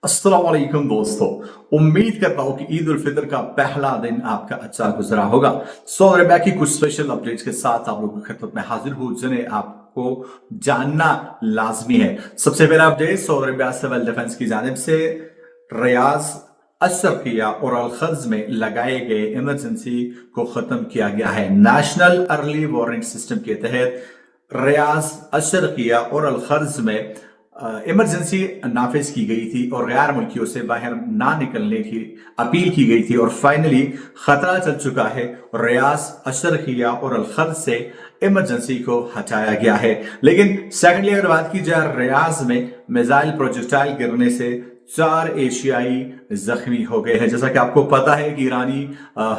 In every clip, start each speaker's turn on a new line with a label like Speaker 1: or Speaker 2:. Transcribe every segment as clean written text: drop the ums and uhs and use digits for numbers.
Speaker 1: अस्सलाम वालेकुम दोस्तों। उम्मीद करता हूँ कि ईद उल फितर का पहला दिन आपका अच्छा गुजरा होगा। सऊदी अरबिया की कुछ स्पेशल अपडेट्स के साथ आप लोगों की खिदमत में हाजिर हूँ जिन्हें आपको जानना लाजमी है। सबसे पहला update Saudi Arabia civil defence की जानिब से रियाज, अशरकिया और अलखर्ज में लगाए गए इमरजेंसी को खत्म किया गया है। नेशनल अर्ली वार्निंग सिस्टम के तहत रियाज, अशरकिया और अलखर्ज में इमरजेंसी नाफिज की गई थी और गैर मुल्कियों से बाहर ना निकलने की अपील की गई थी और फाइनली खतरा चल चुका है। रियाज, अशरकिया और अलखर्ज से इमरजेंसी को हटाया गया है। लेकिन सेकेंडली अगर बात की जाए, रियाज में मिसाइल प्रोजेक्टाइल गिरने से 4 एशियाई जख्मी हो गए हैं। जैसा कि आपको पता है कि ईरानी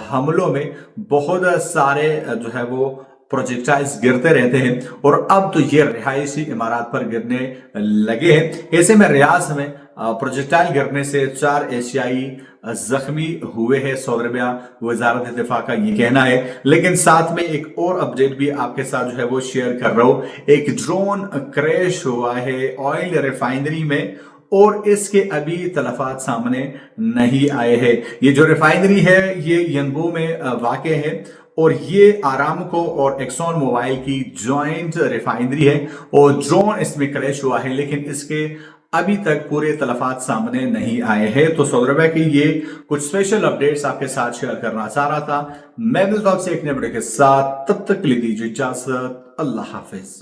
Speaker 1: हमलों में बहुत सारे जो है वो प्रोजेक्टाइल्स गिरते रहते हैं और अब तो ये रिहायशी इमारत पर गिरने लगे हैं। ऐसे में रियाज में प्रोजेक्टाइल गिरने से 4 एशियाई जख्मी हुए हैं। सऊदी अरबिया वजारत दिफा का ये कहना है। लेकिन साथ में एक और अपडेट भी आपके साथ जो है वो शेयर कर रहा हूं। एक ड्रोन क्रैश हुआ है ऑयल रिफाइनरी में और इसके अभी तलफात सामने नहीं आए हैं। ये जो रिफाइनरी है ये यंबू में वाक़ है और ये आरामको और एक्सॉन मोबाइल की जॉइंट रिफाइनरी है और ड्रोन इसमें क्रैश हुआ है, लेकिन इसके अभी तक पूरे तलफात सामने नहीं आए हैं। तो सऊदी अरबिया की ये कुछ स्पेशल अपडेट्स आपके साथ शेयर करना चाह रहा था। मैं मिलता हूं आपसे एक नए वीडियो के साथ, तब तक के लिए दीजिए इजाजत। अल्लाह हाफिज।